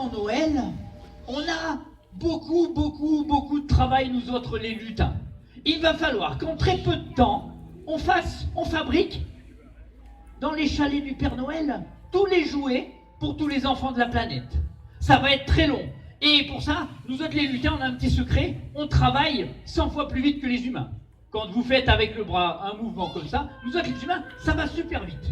avant Noël, on a beaucoup de travail, nous autres les lutins. Il va falloir qu'en très peu de temps, on fabrique dans les chalets du Père Noël tous les jouets pour tous les enfants de la planète. Ça va être très long. Et pour ça, nous autres les lutins, on a un petit secret, on travaille 100 fois plus vite que les humains. Quand vous faites avec le bras un mouvement comme ça, nous autres les humains, ça va super vite.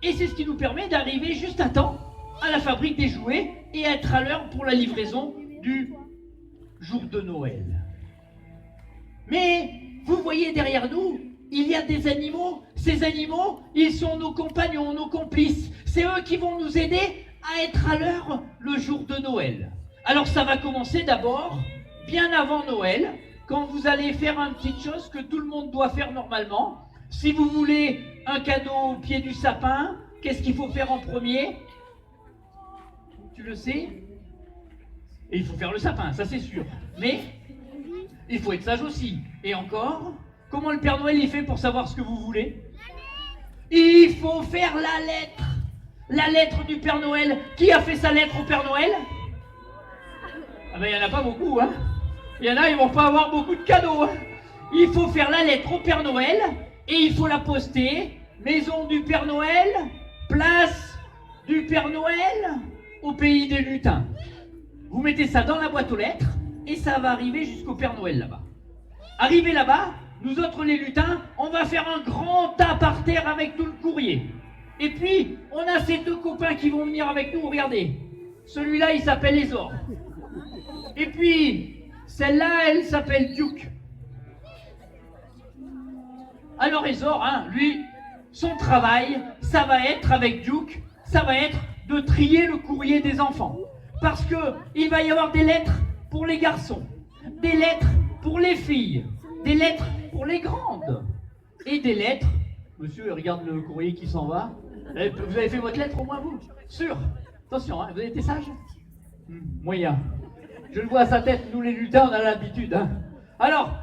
Et c'est ce qui nous permet d'arriver juste à temps à la fabrique des jouets et à être à l'heure pour la livraison du jour de Noël. Mais vous voyez derrière nous, il y a des animaux. Ces animaux, ils sont nos compagnons, nos complices. C'est eux qui vont nous aider à être à l'heure le jour de Noël. Alors ça va commencer d'abord, bien avant Noël, quand vous allez faire une petite chose que tout le monde doit faire normalement. Si vous voulez un cadeau au pied du sapin, qu'est-ce qu'il faut faire en premier? Tu le sais? Et il faut faire le sapin, ça c'est sûr. Mais il faut être sage aussi. Et encore, comment le Père Noël il fait pour savoir ce que vous voulez? Il faut faire la lettre. La lettre du Père Noël. Qui a fait sa lettre au Père Noël? Ah ben il n'y en a pas beaucoup, hein. Il y en a, ils vont pas avoir beaucoup de cadeaux, hein. Il faut faire la lettre au Père Noël et il faut la poster. Maison du Père Noël, place du Père Noël, au pays des lutins. Vous mettez ça dans la boîte aux lettres et ça va arriver jusqu'au Père Noël là-bas. Arrivé là-bas, nous autres les lutins, on va faire un grand tas par terre avec tout le courrier. Et puis, on a ces deux copains qui vont venir avec nous, regardez. Celui-là, il s'appelle Ezor. Et puis, celle-là, elle s'appelle Duke. Alors Ezor, hein, lui, son travail, ça va être avec Duke, ça va être de trier le courrier des enfants. Parce que il va y avoir des lettres pour les garçons, des lettres pour les filles, des lettres pour les grandes, et des lettres... Monsieur, regarde le courrier qui s'en va. Vous avez fait votre lettre au moins, vous? Sûr. Attention, hein, vous avez été sage? Moyen. Je le vois à sa tête, nous les lutins, on a l'habitude. Hein. Alors,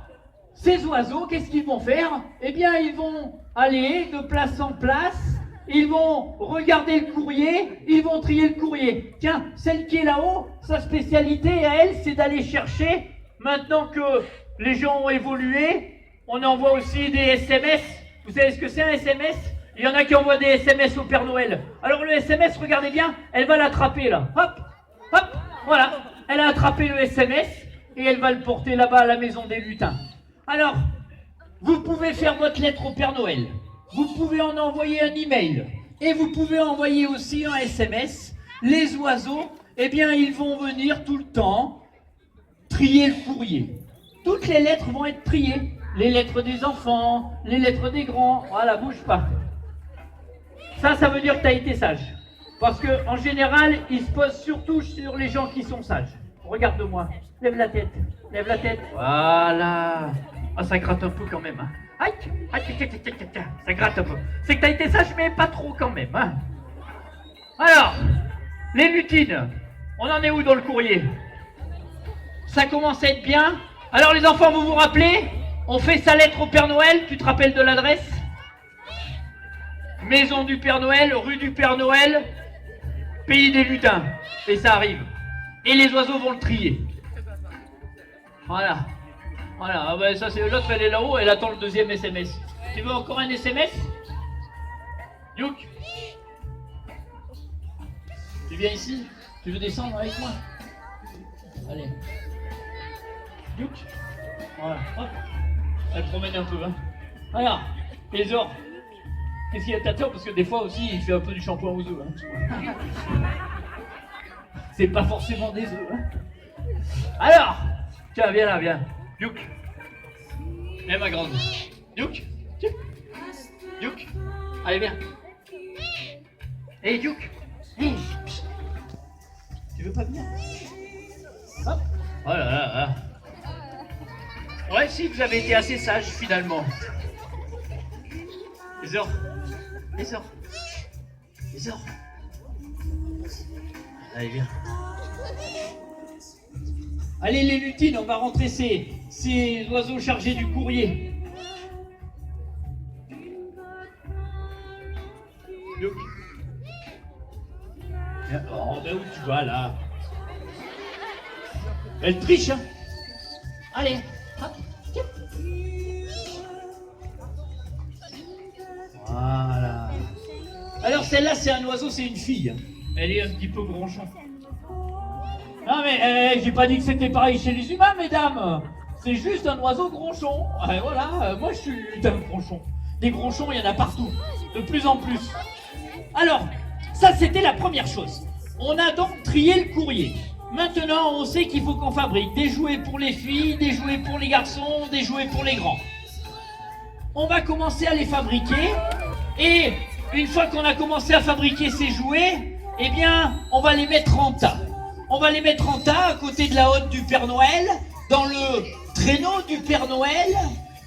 ces oiseaux, qu'est-ce qu'ils vont faire? Eh bien, ils vont aller de place en place, ils vont regarder le courrier, ils vont trier le courrier. Tiens, celle qui est là-haut, sa spécialité à elle, c'est d'aller chercher, maintenant que les gens ont évolué, on envoie aussi des SMS. Vous savez ce que c'est un SMS? Il y en a qui envoient des SMS au Père Noël. Alors le SMS, regardez bien, elle va l'attraper là. Hop, hop, voilà. Elle a attrapé le SMS et elle va le porter là-bas à la maison des lutins. Alors, vous pouvez faire votre lettre au Père Noël. Vous pouvez en envoyer un email. Et vous pouvez envoyer aussi un SMS. Les oiseaux, eh bien, ils vont venir tout le temps trier le courrier. Toutes les lettres vont être triées. Les lettres des enfants, les lettres des grands. Voilà, bouge pas. Ça veut dire que tu as été sage. Parce qu'en général, ils se posent surtout sur les gens qui sont sages. Regarde-moi. Lève la tête. Lève la tête. Voilà. Ah, ça gratte un peu quand même. Hein. Aïe, ça gratte un peu. C'est que tu as été sage, mais pas trop quand même. Hein. Alors, les lutines. On en est où dans le courrier? Ça commence à être bien. Alors les enfants, vous vous rappelez? On fait sa lettre au Père Noël. Tu te rappelles de l'adresse? Maison du Père Noël, rue du Père Noël, pays des lutins. Et ça arrive. Et les oiseaux vont le trier. Voilà. Voilà. Ah ben ça c'est l'autre, elle est là-haut, elle attend le deuxième SMS. Tu veux encore un SMS? Duke? Tu viens ici? Tu veux descendre avec moi? Allez. Duke? Voilà. Hop. Elle promène un peu. Hein. Voilà. Ezor. Qu'est-ce qu'il y a t'attend? Parce que des fois aussi, il fait un peu du shampoing aux œufs. Hein. C'est pas forcément des œufs. Hein. Alors, tiens, viens là, viens. Duke. Viens, ma grande. Duke. Duke. Allez, viens. Hey, Duke. Hey. Tu veux pas venir? Hop. Oh là là là. Ouais, si, vous avez été assez sage, finalement. Ezor. Ezor. Ezor. Allez, viens. Allez, les lutines, on va rentrer ces oiseaux chargés du courrier. Duke. Oh, ben où tu vas, là? Elle triche, hein. Allez, hop, tiens. Voilà. Alors celle-là, c'est un oiseau, c'est une fille. Elle est un petit peu gronchon. Non mais j'ai pas dit que c'était pareil chez les humains, mesdames. C'est juste un oiseau gronchon. Voilà, moi je suis un gronchon. Des gronchons, il y en a partout, de plus en plus. Alors, ça c'était la première chose. On a donc trié le courrier. Maintenant, on sait qu'il faut qu'on fabrique des jouets pour les filles, des jouets pour les garçons, des jouets pour les grands. On va commencer à les fabriquer. Et une fois qu'on a commencé à fabriquer ces jouets, eh bien, on va les mettre en tas. On va les mettre en tas à côté de la hotte du Père Noël, dans le traîneau du Père Noël.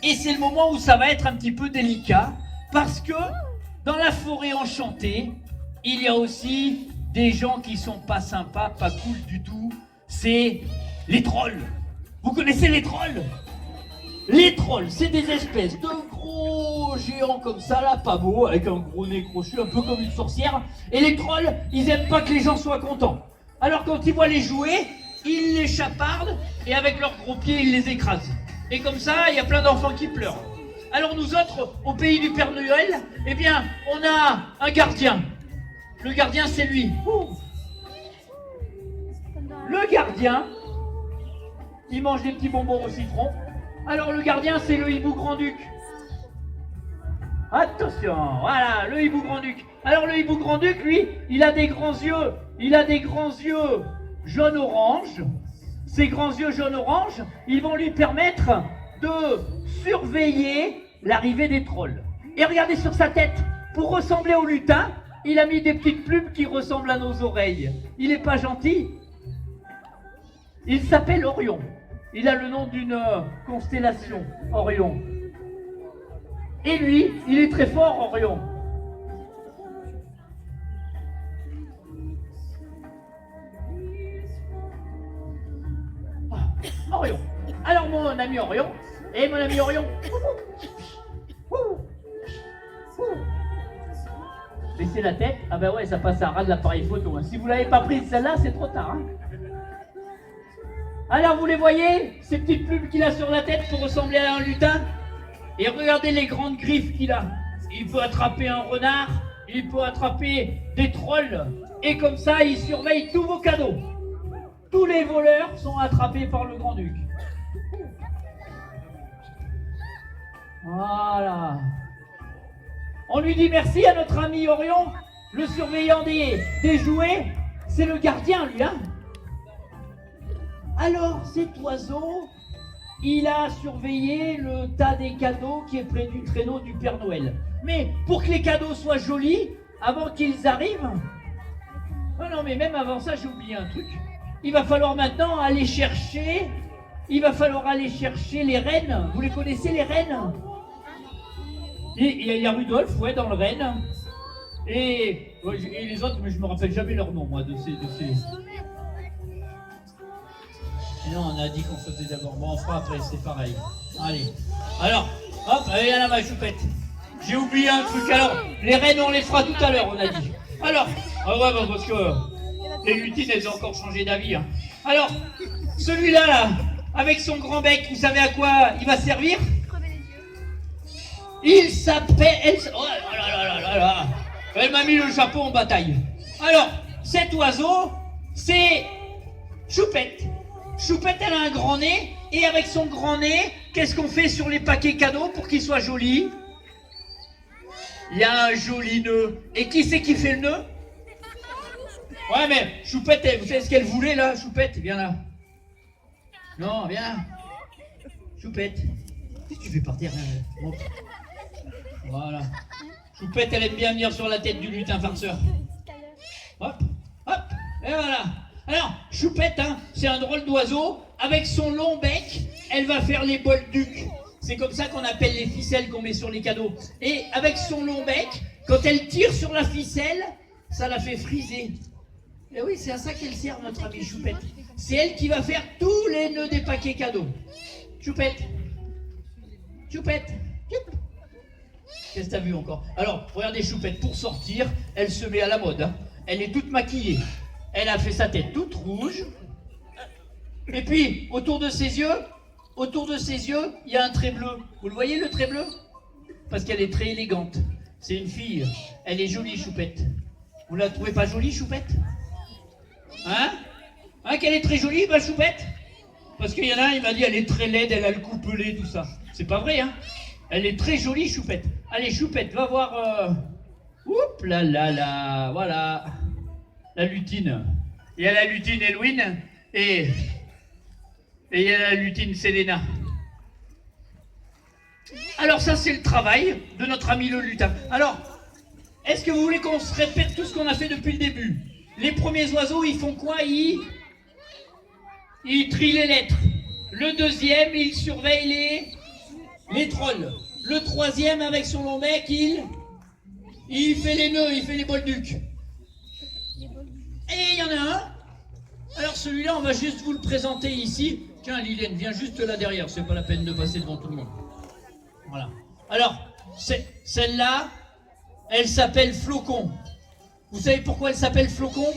Et c'est le moment où ça va être un petit peu délicat, parce que dans la forêt enchantée, il y a aussi des gens qui sont pas sympas, pas cool du tout. C'est les trolls. Vous connaissez les trolls? Les trolls, c'est des espèces de gros géants comme ça, là, pas beaux, avec un gros nez crochu, un peu comme une sorcière. Et les trolls, ils aiment pas que les gens soient contents. Alors quand ils voient les jouets, ils les chapardent et avec leurs gros pieds, ils les écrasent. Et comme ça, il y a plein d'enfants qui pleurent. Alors nous autres, au pays du Père Noël, eh bien, on a un gardien. Le gardien, c'est lui. Le gardien, il mange des petits bonbons au citron. Alors le gardien, c'est le hibou grand-duc. Attention, voilà, le hibou grand-duc. Alors le hibou grand-duc, lui, il a des grands yeux. Il a des grands yeux jaune-orange. Ces grands yeux jaune-orange, ils vont lui permettre de surveiller l'arrivée des trolls. Et regardez sur sa tête, pour ressembler au lutin, il a mis des petites plumes qui ressemblent à nos oreilles. Il n'est pas gentil. Il s'appelle Orion. Il a le nom d'une constellation, Orion. Et lui, il est très fort, Orion. Ah, Orion. Alors mon ami Orion, et mon ami Orion, baissez la tête. Ah ben ouais, ça passe à ras de l'appareil photo. Hein. Si vous l'avez pas prise celle-là, c'est trop tard. Hein. Alors vous les voyez, ces petites plumes qu'il a sur la tête pour ressembler à un lutin? Et regardez les grandes griffes qu'il a. Il peut attraper un renard, il peut attraper des trolls. Et comme ça, il surveille tous vos cadeaux. Tous les voleurs sont attrapés par le grand-duc. Voilà. On lui dit merci à notre ami Orion, le surveillant des jouets. C'est le gardien, lui, hein. Alors, cet oiseau, il a surveillé le tas des cadeaux qui est près du traîneau du Père Noël. Mais pour que les cadeaux soient jolis, avant qu'ils arrivent... Oh non, mais même avant ça, j'ai oublié un truc. Il va falloir maintenant aller chercher... Il va falloir aller chercher les rennes. Vous les connaissez, les rennes? Et il y a Rudolph, ouais, dans le renne. Et les autres, mais je me rappelle jamais leur nom, moi, de ces... Non, on a dit qu'on faisait d'abord. Bon, on fera après, c'est pareil. Allez. Alors, hop, allez, à ma choupette. J'ai oublié un truc. Alors, les rennes, on les fera tout à l'heure, on a dit. Alors, ouais, bah, parce que les lutines, elles ont encore changé d'avis. Hein. Alors, celui-là, là, avec son grand bec, vous savez à quoi il va servir? Il s'appelle... Oh là là là là là. Elle m'a mis le chapeau en bataille. Alors, cet oiseau, c'est Choupette. Choupette, elle a un grand nez, et avec son grand nez, qu'est-ce qu'on fait sur les paquets cadeaux pour qu'ils soient jolis? Il y a un joli nœud. Et qui c'est qui fait le nœud? Ouais, mais Choupette, vous savez ce qu'elle voulait là, Choupette? Viens là. Non, viens là. Choupette. Qu'est-ce que tu fais par terre là? Voilà. Choupette, elle aime bien venir sur la tête du lutin farceur. Hop, hop, et voilà. Alors, Choupette, hein, c'est un drôle d'oiseau. Avec son long bec, elle va faire les bolducs. C'est comme ça qu'on appelle les ficelles qu'on met sur les cadeaux. Et avec son long bec, quand elle tire sur la ficelle, ça la fait friser. Et oui, c'est à ça qu'elle sert, notre amie Choupette. C'est elle qui va faire tous les nœuds des paquets cadeaux. Choupette. Choupette. Qu'est-ce que t'as vu encore? Alors, regardez Choupette, pour sortir, elle se met à la mode. Hein. Elle est toute maquillée. Elle a fait sa tête toute rouge. Et puis, autour de ses yeux, il y a un trait bleu. Vous le voyez, le trait bleu? Parce qu'elle est très élégante. C'est une fille. Elle est jolie, Choupette. Vous la trouvez pas jolie, Choupette? Hein? Hein, qu'elle est très jolie, ma Choupette? Parce qu'il y en a un, il m'a dit, elle est très laide, elle a le cou pelé, tout ça. C'est pas vrai, hein? Elle est très jolie, Choupette. Allez, Choupette, va voir... Oups là là là, voilà. La lutine. Il y a la lutine Elouine et il y a la lutine Selena. Alors ça, c'est le travail de notre ami le lutin. Alors, est-ce que vous voulez qu'on se répète tout ce qu'on a fait depuis le début? Les premiers oiseaux, ils font quoi? Ils trient les lettres. Le deuxième, il surveille les trolls. Le troisième, avec son long bec, il fait les nœuds, il fait les bolducs. Et il y en a un. Alors celui-là, on va juste vous le présenter ici. Tiens, Liliane, viens juste là derrière. C'est pas la peine de passer devant tout le monde. Voilà. Alors, celle-là, elle s'appelle Flocon. Vous savez pourquoi elle s'appelle Flocon?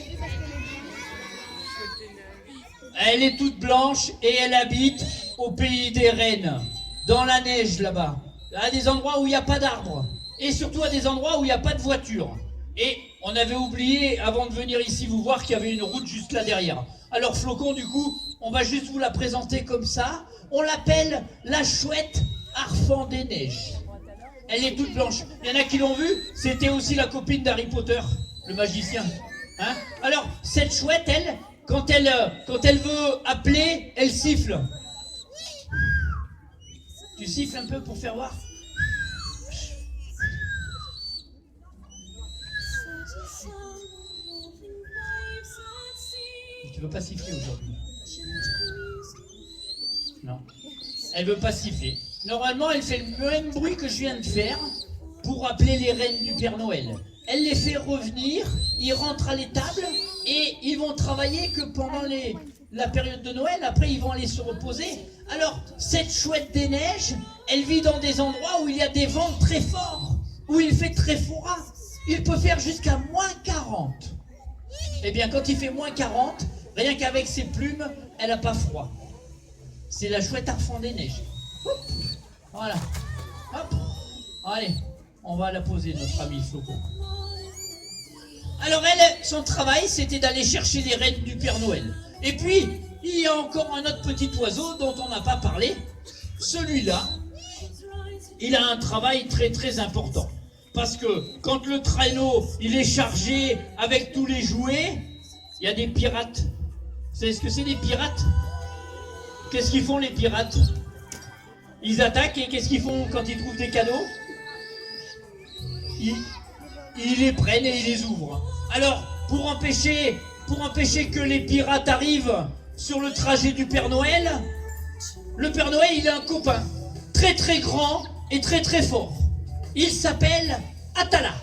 Elle est toute blanche et elle habite au pays des rennes, dans la neige là-bas, à des endroits où il n'y a pas d'arbres, et surtout à des endroits où il n'y a pas de voiture. Et on avait oublié, avant de venir ici vous voir, qu'il y avait une route juste là derrière. Alors Flocon, du coup, on va juste vous la présenter comme ça. On l'appelle la chouette Arfan des neiges. Elle est toute blanche. Il y en a qui l'ont vue, c'était aussi la copine d'Harry Potter, le magicien. Hein? Alors, cette chouette, elle, quand elle veut appeler, elle siffle. Tu siffles un peu pour faire voir? Tu veux pas siffler aujourd'hui? Non. Elle veut pas siffler. Normalement, elle fait le même bruit que je viens de faire pour appeler les reines du Père Noël. Elle les fait revenir, ils rentrent à l'étable et ils vont travailler que pendant la période de Noël. Après, ils vont aller se reposer. Alors, cette chouette des neiges, elle vit dans des endroits où il y a des vents très forts, où il fait très froid. Il peut faire jusqu'à -40. Eh bien, quand il fait -40, rien qu'avec ses plumes, elle n'a pas froid. C'est la chouette Arfan des neiges. Hop. Voilà. Hop. Allez, on va la poser, notre ami Flocon. Alors elle, son travail, c'était d'aller chercher les reines du Père Noël. Et puis, il y a encore un autre petit oiseau dont on n'a pas parlé. Celui-là, il a un travail très très important. Parce que quand le traîneau, il est chargé avec tous les jouets, il y a des pirates. Vous savez ce que c'est, des pirates? Qu'est-ce qu'ils font, les pirates? Ils attaquent et qu'est-ce qu'ils font quand ils trouvent des cadeaux? Ils les prennent et ils les ouvrent. Alors, pour empêcher que les pirates arrivent sur le trajet du Père Noël, le Père Noël, il a un copain très très grand et très très fort. Il s'appelle Atala.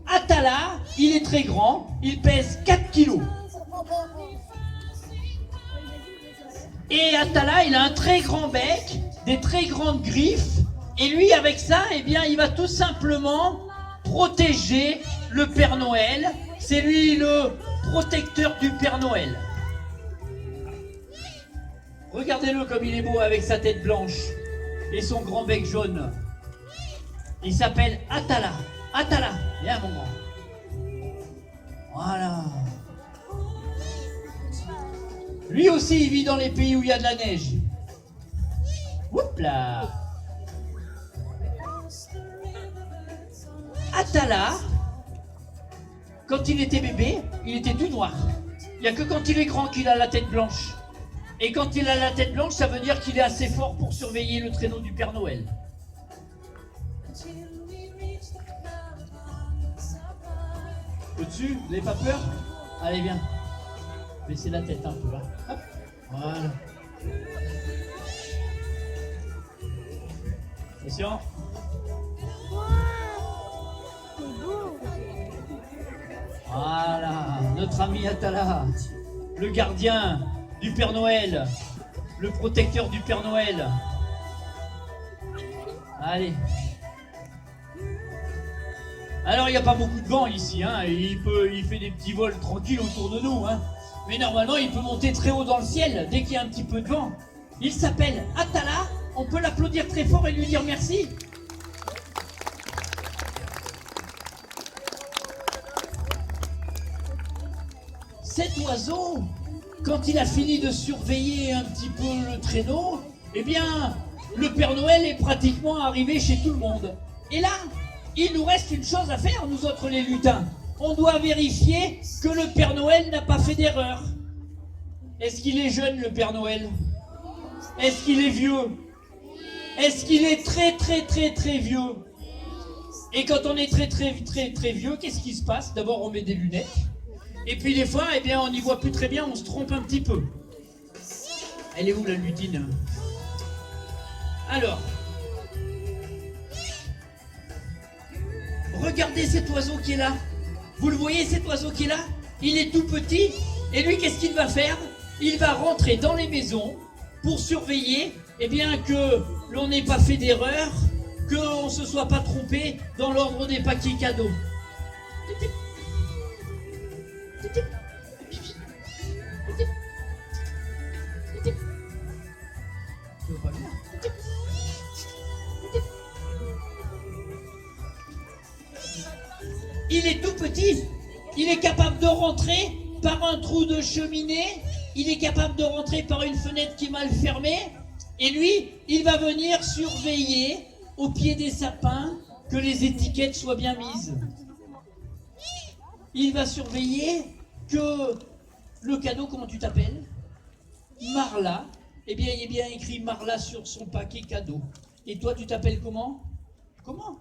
Atala, il est très grand, il pèse 4 kilos. Et Atala, il a un très grand bec, des très grandes griffes. Et lui, avec ça, eh bien, il va tout simplement protéger le Père Noël. C'est lui le protecteur du Père Noël. Regardez-le comme il est beau avec sa tête blanche et son grand bec jaune. Il s'appelle Atala. Atala, viens mon grand. Voilà. Lui aussi, il vit dans les pays où il y a de la neige. Oups là. Atala, quand il était bébé, il était tout noir. Il n'y a que quand il est grand qu'il a la tête blanche. Et quand il a la tête blanche, ça veut dire qu'il est assez fort pour surveiller le traîneau du Père Noël. Au-dessus, vous n'avez pas peur? Allez, viens. Baissez la tête un peu là. Hop. Voilà. Attention. Voilà, notre ami Atala, le gardien du Père Noël, le protecteur du Père Noël. Allez. Alors il n'y a pas beaucoup de vent ici, hein, et il fait des petits vols tranquilles autour de nous, hein. Mais normalement il peut monter très haut dans le ciel dès qu'il y a un petit peu de vent. Il s'appelle Atala, on peut l'applaudir très fort et lui dire merci. Cet oiseau, quand il a fini de surveiller un petit peu le traîneau, eh bien, le Père Noël est pratiquement arrivé chez tout le monde. Et là, il nous reste une chose à faire, nous autres les lutins. On doit vérifier que le Père Noël n'a pas fait d'erreur. Est-ce qu'il est jeune, le Père Noël? Est-ce qu'il est vieux? Est-ce qu'il est très très très très vieux? Et quand on est très très très très vieux, qu'est-ce qui se passe? D'abord, on met des lunettes. Et puis des fois, eh bien, on n'y voit plus très bien, on se trompe un petit peu. Elle est où la lutine? Alors, regardez cet oiseau qui est là. Vous le voyez, cet oiseau qui est là? Il est tout petit. Et lui, qu'est-ce qu'il va faire? Il va rentrer dans les maisons pour surveiller, eh bien, que l'on n'ait pas fait d'erreur, qu'on ne se soit pas trompé dans l'ordre des paquets cadeaux. Il est tout petit, il est capable de rentrer par un trou de cheminée, il est capable de rentrer par une fenêtre qui est mal fermée, et lui, il va venir surveiller au pied des sapins que les étiquettes soient bien mises. Il va surveiller que le cadeau, comment tu t'appelles? Marla. Eh bien, il est bien écrit Marla sur son paquet cadeau. Et toi, tu t'appelles comment? Comment?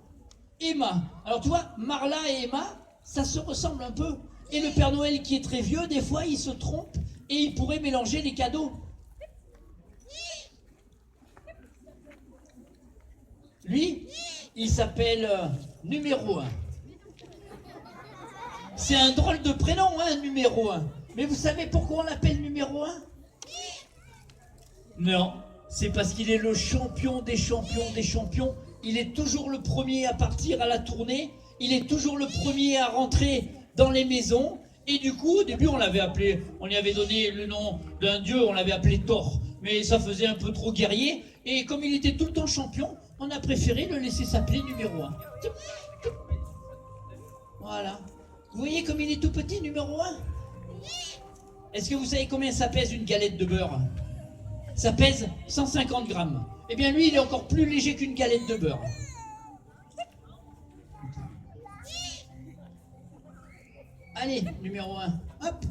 Emma. Alors, tu vois, Marla et Emma, ça se ressemble un peu. Et le Père Noël, qui est très vieux, des fois, il se trompe et il pourrait mélanger les cadeaux. Lui, il s'appelle numéro 1. C'est un drôle de prénom, hein, numéro 1. Mais vous savez pourquoi on l'appelle numéro 1? Non, c'est parce qu'il est le champion des champions des champions. Il est toujours le premier à partir à la tournée. Il est toujours le premier à rentrer dans les maisons. Et du coup, au début, on l'avait appelé, on lui avait donné le nom d'un dieu, on l'avait appelé Thor. Mais ça faisait un peu trop guerrier. Et comme il était tout le temps champion, on a préféré le laisser s'appeler numéro 1. Voilà. Vous voyez comme il est tout petit, numéro 1? Est-ce que vous savez combien ça pèse une galette de beurre? Ça pèse 150 grammes. Eh bien lui, il est encore plus léger qu'une galette de beurre. Allez, numéro 1. Hop,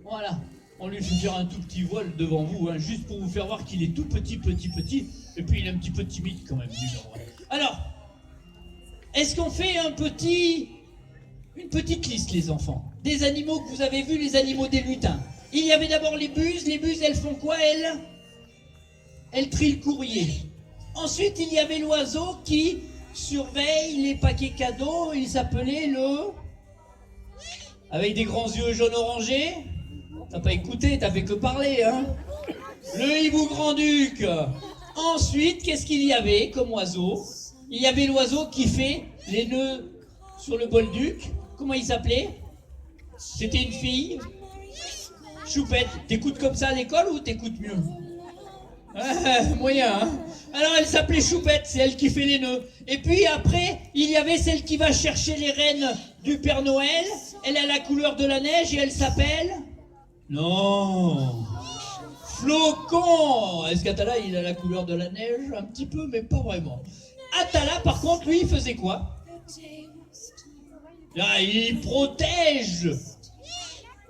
voilà. On lui fait faire un tout petit voile devant vous, hein, juste pour vous faire voir qu'il est tout petit, petit, petit. Et puis il est un petit peu timide quand même, numéro 1. Alors, est-ce qu'on fait une petite liste, les enfants, des animaux que vous avez vus, les animaux des lutins? Il y avait d'abord les buses. Les buses, elles font quoi, elles trient le courrier. Ensuite, il y avait l'oiseau qui surveille les paquets cadeaux. Il s'appelait le... Avec des grands yeux jaune-orangé. T'as pas écouté, t'as fait que parler, hein? Le hibou grand-duc. Ensuite, qu'est-ce qu'il y avait comme oiseau? Il y avait l'oiseau qui fait les nœuds sur le bolduc. Comment il s'appelait? C'était une fille. Choupette. T'écoutes comme ça à l'école ou t'écoutes mieux? Moyen, hein? Alors elle s'appelait Choupette, c'est elle qui fait les nœuds. Et puis après, il y avait celle qui va chercher les rennes du Père Noël. Elle a la couleur de la neige et elle s'appelle... Non, Flocon. Est-ce qu'Atala, il a la couleur de la neige? Un petit peu, mais pas vraiment. Atala, par contre, lui, il faisait quoi? Là, il protège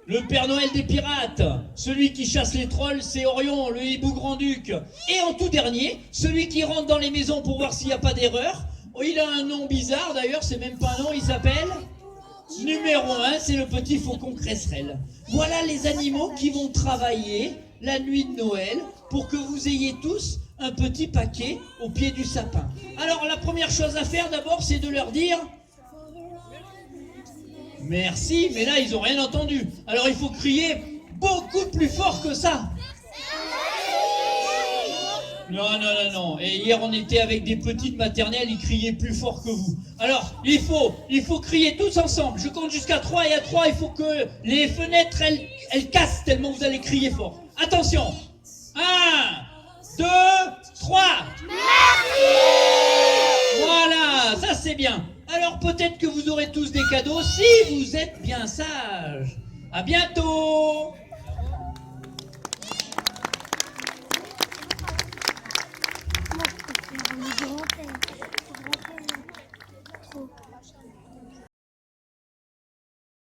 le Père Noël des pirates. Celui qui chasse les trolls, c'est Orion, le hibou grand-duc. Et en tout dernier, celui qui rentre dans les maisons pour voir s'il n'y a pas d'erreur. Oh, il a un nom bizarre, d'ailleurs, c'est même pas un nom, il s'appelle... Numéro 1, c'est le petit faucon cresserelle. Voilà les animaux qui vont travailler la nuit de Noël pour que vous ayez tous un petit paquet au pied du sapin. Alors la première chose à faire d'abord, c'est de leur dire merci, mais là ils n'ont rien entendu. Alors il faut crier beaucoup plus fort que ça. Non, non, non, non. Et hier, on était avec des petites maternelles, ils criaient plus fort que vous. Alors, il faut crier tous ensemble. Je compte jusqu'à 3 et à 3, il faut que les fenêtres, elles cassent tellement vous allez crier fort. Attention. 1, 2, 3. Voilà, ça c'est bien. Alors peut-être que vous aurez tous des cadeaux si vous êtes bien sages. À bientôt.